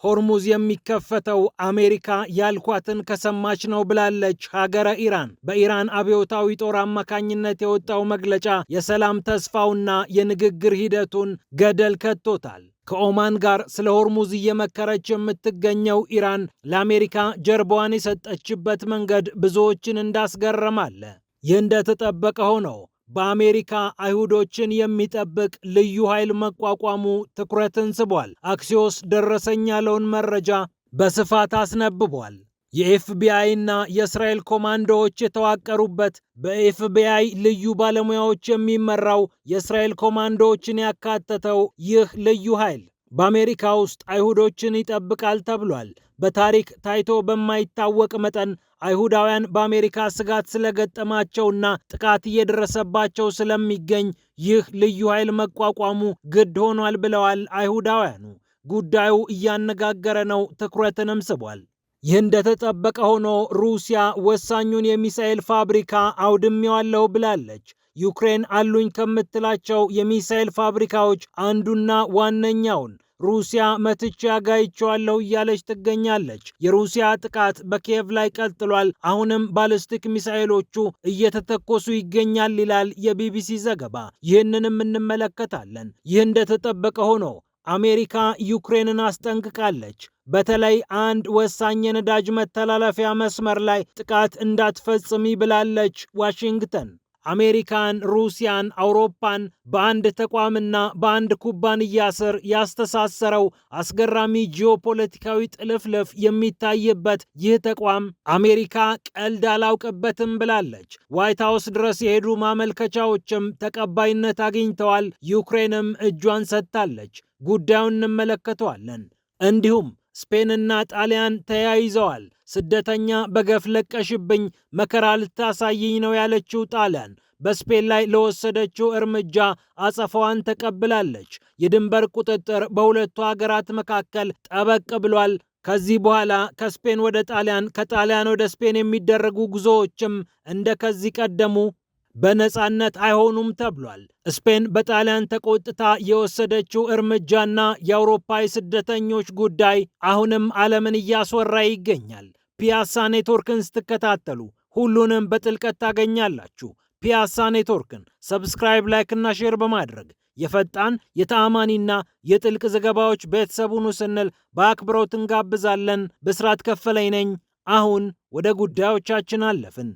ሆርሙዝ የሚከፈተው አሜሪካ ያልኳትን ከሰማች ነው ብላለች ሀገረ ኢራን። በኢራን አብዮታዊ ጦር አማካኝነት የወጣው መግለጫ የሰላም ተስፋውና የንግግር ሂደቱን ገደል ከቶታል። ከኦማን ጋር ስለ ሆርሙዝ እየመከረች የምትገኘው ኢራን ለአሜሪካ ጀርባዋን የሰጠችበት መንገድ ብዙዎችን እንዳስገረመ አለ። ይህ እንደተጠበቀ ሆኖ በአሜሪካ አይሁዶችን የሚጠብቅ ልዩ ኃይል መቋቋሙ ትኩረትን ስቧል። አክሲዮስ ደረሰኝ ያለውን መረጃ በስፋት አስነብቧል። የኤፍቢአይ እና የእስራኤል ኮማንዶዎች የተዋቀሩበት በኤፍቢአይ ልዩ ባለሙያዎች የሚመራው የእስራኤል ኮማንዶዎችን ያካተተው ይህ ልዩ ኃይል በአሜሪካ ውስጥ አይሁዶችን ይጠብቃል ተብሏል። በታሪክ ታይቶ በማይታወቅ መጠን አይሁዳውያን በአሜሪካ ስጋት ስለገጠማቸውና ጥቃት እየደረሰባቸው ስለሚገኝ ይህ ልዩ ኃይል መቋቋሙ ግድ ሆኗል ብለዋል አይሁዳውያኑ። ጉዳዩ እያነጋገረ ነው፣ ትኩረትንም ስቧል። ይህ እንደተጠበቀ ሆኖ ሩሲያ ወሳኙን የሚሳኤል ፋብሪካ አውድሜዋለሁ ብላለች። ዩክሬን አሉኝ ከምትላቸው የሚሳኤል ፋብሪካዎች አንዱና ዋነኛውን ሩሲያ መትቼ አጋይቼዋለሁ እያለች ትገኛለች። የሩሲያ ጥቃት በኪየቭ ላይ ቀጥሏል። አሁንም ባሊስቲክ ሚሳኤሎቹ እየተተኮሱ ይገኛል ይላል የቢቢሲ ዘገባ። ይህንንም እንመለከታለን። ይህ እንደተጠበቀ ሆኖ አሜሪካ ዩክሬንን አስጠንቅቃለች። በተለይ አንድ ወሳኝ የነዳጅ መተላለፊያ መስመር ላይ ጥቃት እንዳትፈጽሚ ብላለች ዋሽንግተን። አሜሪካን፣ ሩሲያን፣ አውሮፓን በአንድ ተቋምና በአንድ ኩባንያ ስር ያስተሳሰረው አስገራሚ ጂኦፖለቲካዊ ጥልፍልፍ የሚታይበት ይህ ተቋም አሜሪካ ቀልድ አላውቅበትም ብላለች። ዋይት ሀውስ ድረስ የሄዱ ማመልከቻዎችም ተቀባይነት አግኝተዋል። ዩክሬንም እጇን ሰጥታለች። ጉዳዩን እንመለከተዋለን። እንዲሁም ስፔንና ጣሊያን ተያይዘዋል። ስደተኛ በገፍ ለቀሽብኝ መከራ ልታሳይኝ ነው ያለችው ጣሊያን በስፔን ላይ ለወሰደችው እርምጃ አጸፋዋን ተቀብላለች። የድንበር ቁጥጥር በሁለቱ ሀገራት መካከል ጠበቅ ብሏል። ከዚህ በኋላ ከስፔን ወደ ጣሊያን፣ ከጣሊያን ወደ ስፔን የሚደረጉ ጉዞዎችም እንደ ከዚህ ቀደሙ በነፃነት አይሆኑም ተብሏል። ስፔን በጣሊያን ተቆጥታ የወሰደችው እርምጃና የአውሮፓ የስደተኞች ጉዳይ አሁንም ዓለምን እያስወራ ይገኛል። ፒያሳ ኔትወርክን ስትከታተሉ ሁሉንም በጥልቀት ታገኛላችሁ። ፒያሳ ኔትወርክን ሰብስክራይብ፣ ላይክ እና ሼር በማድረግ የፈጣን የተአማኒና የጥልቅ ዘገባዎች ቤተሰቡን ስንል በአክብሮት እንጋብዛለን። ብስራት ከፈለኝ ነኝ። አሁን ወደ ጉዳዮቻችን አለፍን።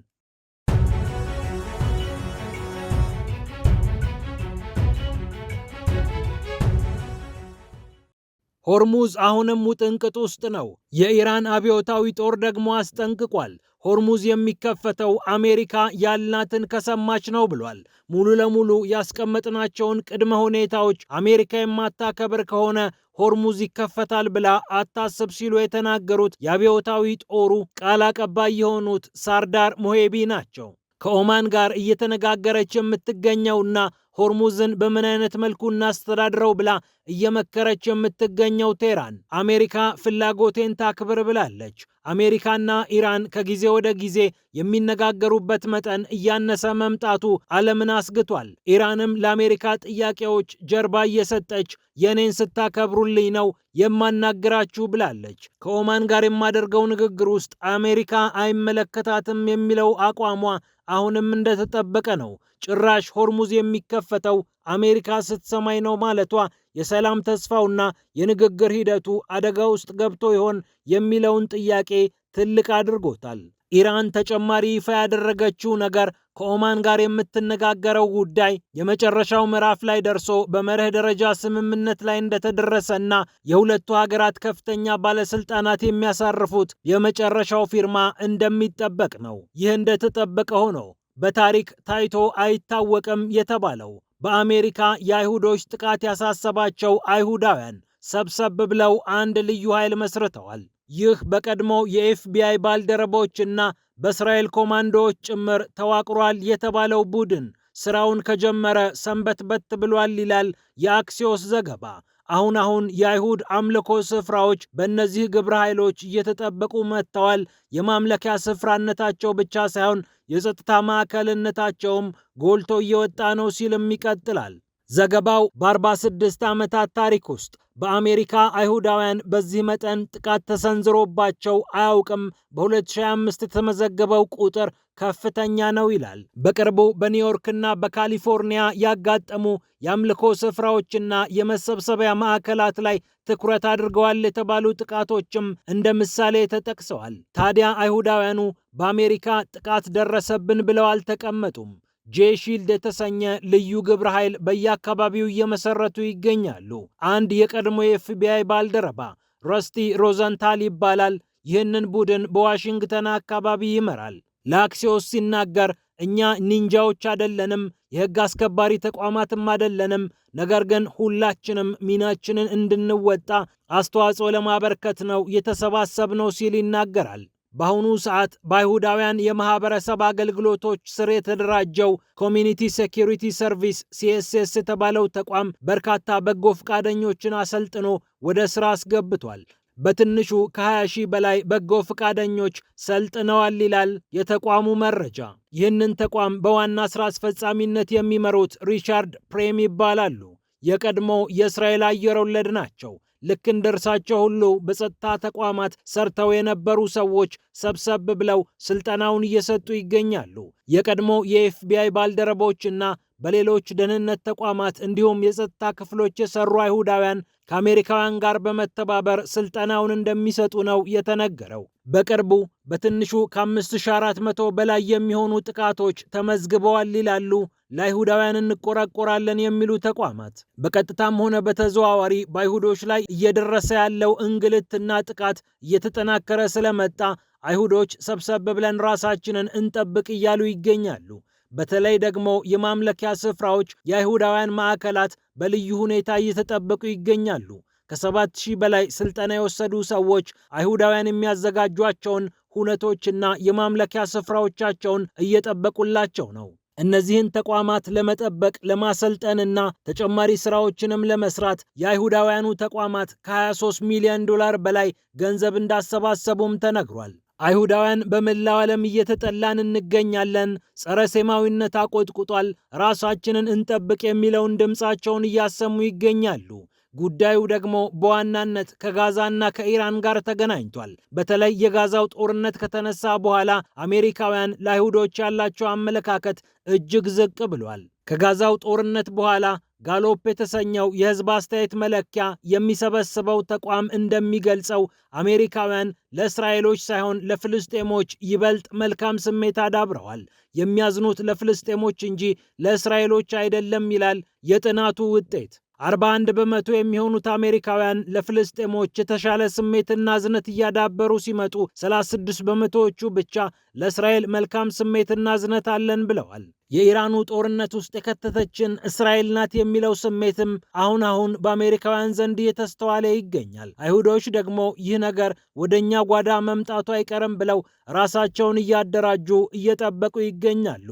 ሆርሙዝ አሁንም ውጥንቅጥ ውስጥ ነው። የኢራን አብዮታዊ ጦር ደግሞ አስጠንቅቋል። ሆርሙዝ የሚከፈተው አሜሪካ ያልናትን ከሰማች ነው ብሏል። ሙሉ ለሙሉ ያስቀመጥናቸውን ቅድመ ሁኔታዎች አሜሪካ የማታከብር ከሆነ ሆርሙዝ ይከፈታል ብላ አታስብ ሲሉ የተናገሩት የአብዮታዊ ጦሩ ቃል አቀባይ የሆኑት ሳርዳር ሞሄቢ ናቸው። ከኦማን ጋር እየተነጋገረች የምትገኘውና ሆርሙዝን በምን አይነት መልኩ እናስተዳድረው ብላ እየመከረች የምትገኘው ቴህራን አሜሪካ ፍላጎቴን ታክብር ብላለች። አሜሪካና ኢራን ከጊዜ ወደ ጊዜ የሚነጋገሩበት መጠን እያነሰ መምጣቱ ዓለምን አስግቷል። ኢራንም ለአሜሪካ ጥያቄዎች ጀርባ እየሰጠች የኔን ስታከብሩልኝ ነው የማናግራችሁ ብላለች። ከኦማን ጋር የማደርገው ንግግር ውስጥ አሜሪካ አይመለከታትም የሚለው አቋሟ አሁንም እንደተጠበቀ ነው። ጭራሽ ሆርሙዝ የሚከፈተው አሜሪካ ስትሰማኝ ነው ማለቷ የሰላም ተስፋውና የንግግር ሂደቱ አደጋ ውስጥ ገብቶ ይሆን የሚለውን ጥያቄ ትልቅ አድርጎታል። ኢራን ተጨማሪ ይፋ ያደረገችው ነገር ከኦማን ጋር የምትነጋገረው ጉዳይ የመጨረሻው ምዕራፍ ላይ ደርሶ በመርህ ደረጃ ስምምነት ላይ እንደተደረሰና የሁለቱ ሀገራት ከፍተኛ ባለስልጣናት የሚያሳርፉት የመጨረሻው ፊርማ እንደሚጠበቅ ነው። ይህ እንደተጠበቀ ሆኖ በታሪክ ታይቶ አይታወቅም የተባለው በአሜሪካ የአይሁዶች ጥቃት ያሳሰባቸው አይሁዳውያን ሰብሰብ ብለው አንድ ልዩ ኃይል መስርተዋል። ይህ በቀድሞው የኤፍቢአይ ባልደረቦችና በእስራኤል ኮማንዶዎች ጭምር ተዋቅሯል የተባለው ቡድን ስራውን ከጀመረ ሰንበትበት ብሏል ይላል የአክሲዮስ ዘገባ። አሁን የአይሁድ አምልኮ ስፍራዎች በእነዚህ ግብረ ኃይሎች እየተጠበቁ መጥተዋል። የማምለኪያ ስፍራነታቸው ብቻ ሳይሆን የጸጥታ ማዕከልነታቸውም ጎልቶ እየወጣ ነው ሲልም ይቀጥላል። ዘገባው በ46 ዓመታት ታሪክ ውስጥ በአሜሪካ አይሁዳውያን በዚህ መጠን ጥቃት ተሰንዝሮባቸው አያውቅም፣ በ2025 የተመዘገበው ቁጥር ከፍተኛ ነው ይላል። በቅርቡ በኒውዮርክና በካሊፎርኒያ ያጋጠሙ የአምልኮ ስፍራዎችና የመሰብሰቢያ ማዕከላት ላይ ትኩረት አድርገዋል የተባሉ ጥቃቶችም እንደ ምሳሌ ተጠቅሰዋል። ታዲያ አይሁዳውያኑ በአሜሪካ ጥቃት ደረሰብን ብለው አልተቀመጡም። ጄሺልድ የተሰኘ ልዩ ግብረ ኃይል በየአካባቢው እየመሰረቱ ይገኛሉ። አንድ የቀድሞ የኤፍቢአይ ባልደረባ ረስቲ ሮዘንታል ይባላል። ይህንን ቡድን በዋሽንግተን አካባቢ ይመራል። ለአክሲዮስ ሲናገር እኛ ኒንጃዎች አይደለንም፣ የሕግ አስከባሪ ተቋማትም አይደለንም፣ ነገር ግን ሁላችንም ሚናችንን እንድንወጣ አስተዋጽኦ ለማበርከት ነው የተሰባሰብነው ሲል ይናገራል። በአሁኑ ሰዓት በአይሁዳውያን የማህበረሰብ አገልግሎቶች ስር የተደራጀው ኮሚኒቲ ሴኪሪቲ ሰርቪስ ሲኤስኤስ የተባለው ተቋም በርካታ በጎ ፈቃደኞችን አሰልጥኖ ወደ ስራ አስገብቷል። በትንሹ ከ20 ሺህ በላይ በጎ ፈቃደኞች ሰልጥነዋል ይላል የተቋሙ መረጃ። ይህንን ተቋም በዋና ስራ አስፈጻሚነት የሚመሩት ሪቻርድ ፕሬም ይባላሉ። የቀድሞ የእስራኤል አየር ወለድ ናቸው። ልክ እንደ እርሳቸው ሁሉ በጸጥታ ተቋማት ሰርተው የነበሩ ሰዎች ሰብሰብ ብለው ስልጠናውን እየሰጡ ይገኛሉ። የቀድሞ የኤፍቢአይ ባልደረቦችና በሌሎች ደህንነት ተቋማት እንዲሁም የጸጥታ ክፍሎች የሰሩ አይሁዳውያን ከአሜሪካውያን ጋር በመተባበር ስልጠናውን እንደሚሰጡ ነው የተነገረው። በቅርቡ በትንሹ ከ5400 በላይ የሚሆኑ ጥቃቶች ተመዝግበዋል ይላሉ ለአይሁዳውያን እንቆረቆራለን የሚሉ ተቋማት። በቀጥታም ሆነ በተዘዋዋሪ በአይሁዶች ላይ እየደረሰ ያለው እንግልትና ጥቃት እየተጠናከረ ስለመጣ አይሁዶች ሰብሰብ ብለን ራሳችንን እንጠብቅ እያሉ ይገኛሉ። በተለይ ደግሞ የማምለኪያ ስፍራዎች፣ የአይሁዳውያን ማዕከላት በልዩ ሁኔታ እየተጠበቁ ይገኛሉ። ከ7000 በላይ ስልጠና የወሰዱ ሰዎች አይሁዳውያን የሚያዘጋጇቸውን ሁነቶችና የማምለኪያ ስፍራዎቻቸውን እየጠበቁላቸው ነው። እነዚህን ተቋማት ለመጠበቅ ለማሰልጠንና ተጨማሪ ስራዎችንም ለመስራት የአይሁዳውያኑ ተቋማት ከ23 ሚሊዮን ዶላር በላይ ገንዘብ እንዳሰባሰቡም ተነግሯል። አይሁዳውያን በመላው ዓለም እየተጠላን እንገኛለን፣ ጸረ ሴማዊነት አቆጥቁጧል፣ ራሳችንን እንጠብቅ የሚለውን ድምፃቸውን እያሰሙ ይገኛሉ። ጉዳዩ ደግሞ በዋናነት ከጋዛና ከኢራን ጋር ተገናኝቷል። በተለይ የጋዛው ጦርነት ከተነሳ በኋላ አሜሪካውያን ለአይሁዶች ያላቸው አመለካከት እጅግ ዝቅ ብሏል። ከጋዛው ጦርነት በኋላ ጋሎፕ የተሰኘው የሕዝብ አስተያየት መለኪያ የሚሰበስበው ተቋም እንደሚገልጸው አሜሪካውያን ለእስራኤሎች ሳይሆን ለፍልስጤሞች ይበልጥ መልካም ስሜት አዳብረዋል። የሚያዝኑት ለፍልስጤሞች እንጂ ለእስራኤሎች አይደለም ይላል የጥናቱ ውጤት። 41 በመቶ የሚሆኑት አሜሪካውያን ለፍልስጤሞች የተሻለ ስሜትና እዝነት እያዳበሩ ሲመጡ 36 በመቶዎቹ ብቻ ለእስራኤል መልካም ስሜትና እዝነት አለን ብለዋል። የኢራኑ ጦርነት ውስጥ የከተተችን እስራኤል ናት የሚለው ስሜትም አሁን በአሜሪካውያን ዘንድ እየተስተዋለ ይገኛል። አይሁዶች ደግሞ ይህ ነገር ወደኛ ጓዳ መምጣቱ አይቀርም ብለው ራሳቸውን እያደራጁ እየጠበቁ ይገኛሉ።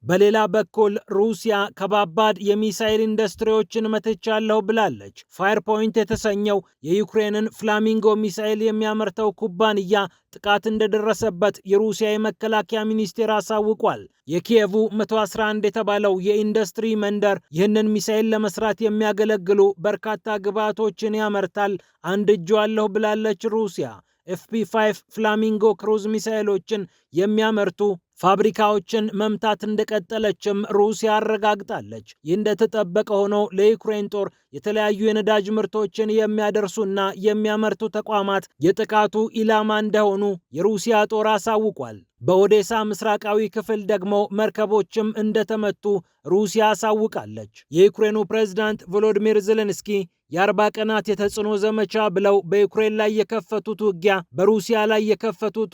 በሌላ በኩል ሩሲያ ከባባድ የሚሳኤል ኢንዱስትሪዎችን መትቻለሁ ብላለች። ፋየርፖይንት የተሰኘው የዩክሬንን ፍላሚንጎ ሚሳኤል የሚያመርተው ኩባንያ ጥቃት እንደደረሰበት የሩሲያ የመከላከያ ሚኒስቴር አሳውቋል። የኪየቭ 111 የተባለው የኢንዱስትሪ መንደር ይህንን ሚሳኤል ለመስራት የሚያገለግሉ በርካታ ግብዓቶችን ያመርታል። አንድ እጁ አለሁ ብላለች ሩሲያ። ኤፍፒ5 ፍላሚንጎ ክሩዝ ሚሳኤሎችን የሚያመርቱ ፋብሪካዎችን መምታት እንደቀጠለችም ሩሲያ አረጋግጣለች። ይህ እንደተጠበቀ ሆኖ ለዩክሬን ጦር የተለያዩ የነዳጅ ምርቶችን የሚያደርሱና የሚያመርቱ ተቋማት የጥቃቱ ኢላማ እንደሆኑ የሩሲያ ጦር አሳውቋል። በኦዴሳ ምስራቃዊ ክፍል ደግሞ መርከቦችም እንደተመቱ ሩሲያ አሳውቃለች። የዩክሬኑ ፕሬዝዳንት ቮሎዲሚር ዜሌንስኪ የ40 ቀናት የተጽዕኖ ዘመቻ ብለው በዩክሬን ላይ የከፈቱት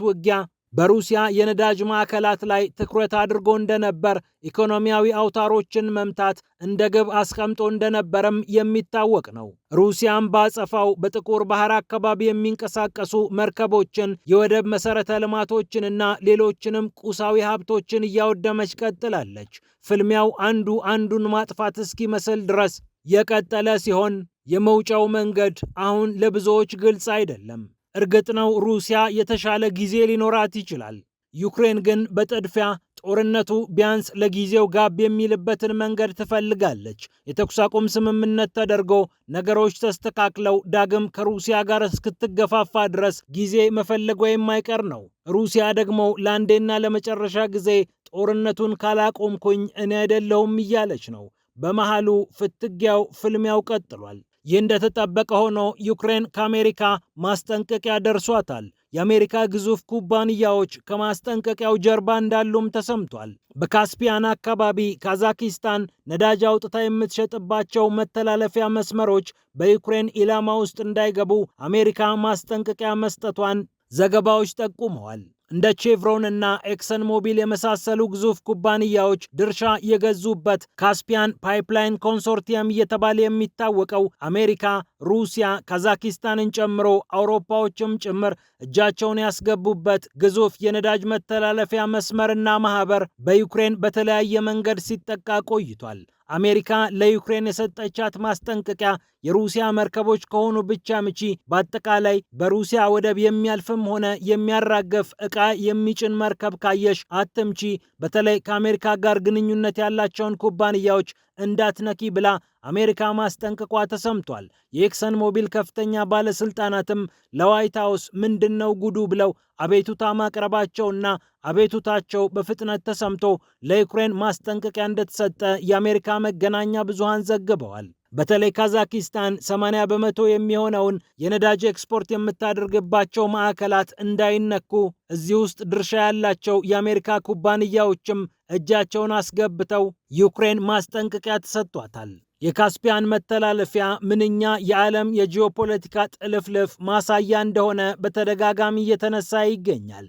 ውጊያ በሩሲያ የነዳጅ ማዕከላት ላይ ትኩረት አድርጎ እንደነበር፣ ኢኮኖሚያዊ አውታሮችን መምታት እንደ ግብ አስቀምጦ እንደነበረም የሚታወቅ ነው። ሩሲያም ባጸፋው በጥቁር ባህር አካባቢ የሚንቀሳቀሱ መርከቦችን፣ የወደብ መሰረተ ልማቶችንና ሌሎችንም ቁሳዊ ሀብቶችን እያወደመች ቀጥላለች። ፍልሚያው አንዱ አንዱን ማጥፋት እስኪመስል ድረስ የቀጠለ ሲሆን የመውጫው መንገድ አሁን ለብዙዎች ግልጽ አይደለም። እርግጥ ነው ሩሲያ የተሻለ ጊዜ ሊኖራት ይችላል። ዩክሬን ግን በጥድፊያ ጦርነቱ ቢያንስ ለጊዜው ጋብ የሚልበትን መንገድ ትፈልጋለች። የተኩስ አቁም ስምምነት ተደርጎ ነገሮች ተስተካክለው ዳግም ከሩሲያ ጋር እስክትገፋፋ ድረስ ጊዜ መፈለጓ የማይቀር ነው። ሩሲያ ደግሞ ለአንዴና ለመጨረሻ ጊዜ ጦርነቱን ካላቆምኩኝ እኔ አይደለሁም እያለች ነው። በመሃሉ ፍትጊያው፣ ፍልሚያው ቀጥሏል። ይህ እንደተጠበቀ ሆኖ ዩክሬን ከአሜሪካ ማስጠንቀቂያ ደርሷታል። የአሜሪካ ግዙፍ ኩባንያዎች ከማስጠንቀቂያው ጀርባ እንዳሉም ተሰምቷል። በካስፒያን አካባቢ ካዛኪስታን ነዳጅ አውጥታ የምትሸጥባቸው መተላለፊያ መስመሮች በዩክሬን ኢላማ ውስጥ እንዳይገቡ አሜሪካ ማስጠንቀቂያ መስጠቷን ዘገባዎች ጠቁመዋል። እንደ ቼቭሮን እና ኤክሰን ሞቢል የመሳሰሉ ግዙፍ ኩባንያዎች ድርሻ የገዙበት ካስፒያን ፓይፕላይን ኮንሶርቲየም እየተባለ የሚታወቀው አሜሪካ፣ ሩሲያ፣ ካዛኪስታንን ጨምሮ አውሮፓዎችም ጭምር እጃቸውን ያስገቡበት ግዙፍ የነዳጅ መተላለፊያ መስመርና ማህበር በዩክሬን በተለያየ መንገድ ሲጠቃ ቆይቷል። አሜሪካ ለዩክሬን የሰጠቻት ማስጠንቀቂያ የሩሲያ መርከቦች ከሆኑ ብቻ ምቺ፣ በአጠቃላይ በሩሲያ ወደብ የሚያልፍም ሆነ የሚያራገፍ ዕቃ የሚጭን መርከብ ካየሽ አትምቺ፣ በተለይ ከአሜሪካ ጋር ግንኙነት ያላቸውን ኩባንያዎች እንዳትነኪ ብላ አሜሪካ ማስጠንቀቋ ተሰምቷል። የኤክሰን ሞቢል ከፍተኛ ባለስልጣናትም ለዋይት ሃውስ ምንድነው ጉዱ ብለው አቤቱታ ማቅረባቸውና አቤቱታቸው በፍጥነት ተሰምቶ ለዩክሬን ማስጠንቀቂያ እንደተሰጠ የአሜሪካ መገናኛ ብዙሃን ዘግበዋል። በተለይ ካዛኪስታን 80 በመቶ የሚሆነውን የነዳጅ ኤክስፖርት የምታደርግባቸው ማዕከላት እንዳይነኩ እዚህ ውስጥ ድርሻ ያላቸው የአሜሪካ ኩባንያዎችም እጃቸውን አስገብተው ዩክሬን ማስጠንቀቂያ ተሰጥቷታል። የካስፒያን መተላለፊያ ምንኛ የዓለም የጂኦፖለቲካ ጥልፍልፍ ማሳያ እንደሆነ በተደጋጋሚ እየተነሳ ይገኛል።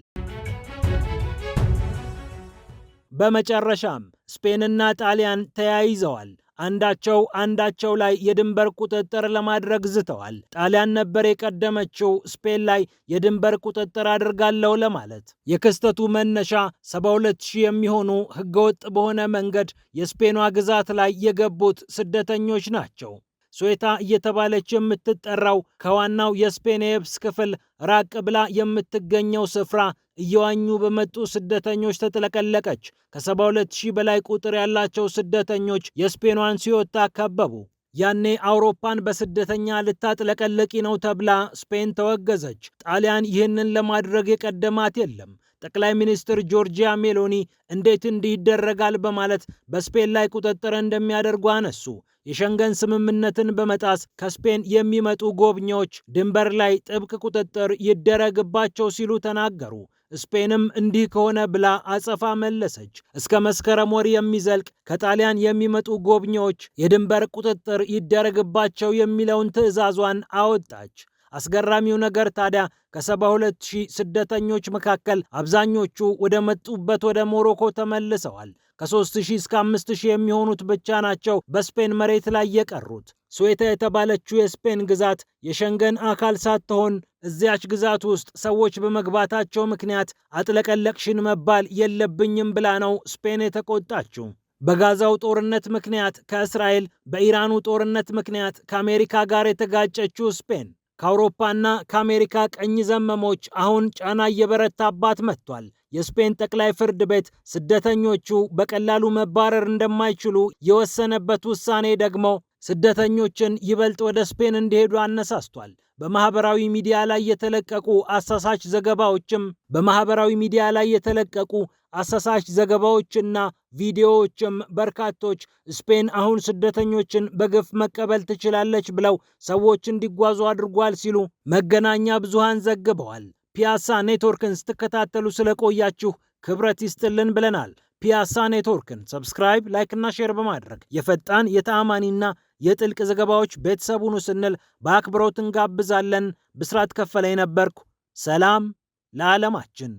በመጨረሻም ስፔንና ጣሊያን ተያይዘዋል። አንዳቸው ላይ የድንበር ቁጥጥር ለማድረግ ዝተዋል። ጣሊያን ነበር የቀደመችው ስፔን ላይ የድንበር ቁጥጥር አድርጋለሁ ለማለት። የክስተቱ መነሻ 72,000 የሚሆኑ ህገወጥ በሆነ መንገድ የስፔኗ ግዛት ላይ የገቡት ስደተኞች ናቸው። ሶዌታ እየተባለች የምትጠራው ከዋናው የስፔን የብስ ክፍል ራቅ ብላ የምትገኘው ስፍራ እየዋኙ በመጡ ስደተኞች ተጥለቀለቀች። ከ72,000 በላይ ቁጥር ያላቸው ስደተኞች የስፔኗን ሲዮታ ከበቡ። ያኔ አውሮፓን በስደተኛ ልታጥለቀለቂ ነው ተብላ ስፔን ተወገዘች። ጣሊያን ይህንን ለማድረግ የቀደማት የለም። ጠቅላይ ሚኒስትር ጆርጂያ ሜሎኒ እንዴት እንዲህ ይደረጋል በማለት በስፔን ላይ ቁጥጥር እንደሚያደርጉ አነሱ። የሸንገን ስምምነትን በመጣስ ከስፔን የሚመጡ ጎብኚዎች ድንበር ላይ ጥብቅ ቁጥጥር ይደረግባቸው ሲሉ ተናገሩ። ስፔንም እንዲህ ከሆነ ብላ አጸፋ መለሰች። እስከ መስከረም ወር የሚዘልቅ ከጣሊያን የሚመጡ ጎብኚዎች የድንበር ቁጥጥር ይደረግባቸው የሚለውን ትዕዛዟን አወጣች። አስገራሚው ነገር ታዲያ ከ72,000 ስደተኞች መካከል አብዛኞቹ ወደ መጡበት ወደ ሞሮኮ ተመልሰዋል። ከ3,000 እስከ 5,000 የሚሆኑት ብቻ ናቸው በስፔን መሬት ላይ የቀሩት። ሶዌታ የተባለችው የስፔን ግዛት የሸንገን አካል ሳትሆን እዚያች ግዛት ውስጥ ሰዎች በመግባታቸው ምክንያት አጥለቀለቅሽን መባል የለብኝም ብላ ነው ስፔን የተቆጣችው። በጋዛው ጦርነት ምክንያት ከእስራኤል፣ በኢራኑ ጦርነት ምክንያት ከአሜሪካ ጋር የተጋጨችው ስፔን ከአውሮፓና ከአሜሪካ ቀኝ ዘመሞች አሁን ጫና እየበረታባት መጥቷል። የስፔን ጠቅላይ ፍርድ ቤት ስደተኞቹ በቀላሉ መባረር እንደማይችሉ የወሰነበት ውሳኔ ደግሞ ስደተኞችን ይበልጥ ወደ ስፔን እንዲሄዱ አነሳስቷል። በማህበራዊ ሚዲያ ላይ የተለቀቁ አሳሳች ዘገባዎችና ቪዲዮዎችም በርካቶች ስፔን አሁን ስደተኞችን በግፍ መቀበል ትችላለች ብለው ሰዎች እንዲጓዙ አድርጓል ሲሉ መገናኛ ብዙሃን ዘግበዋል። ፒያሳ ኔትወርክን ስትከታተሉ ስለቆያችሁ ክብረት ይስጥልን ብለናል። ፒያሳ ኔትወርክን ሰብስክራይብ፣ ላይክ እና ሼር በማድረግ የፈጣን የተአማኒና የጥልቅ ዘገባዎች ቤተሰቡን ስንል በአክብሮት እንጋብዛለን። ብስራት ከፈለ ነበርኩ። ሰላም ለዓለማችን።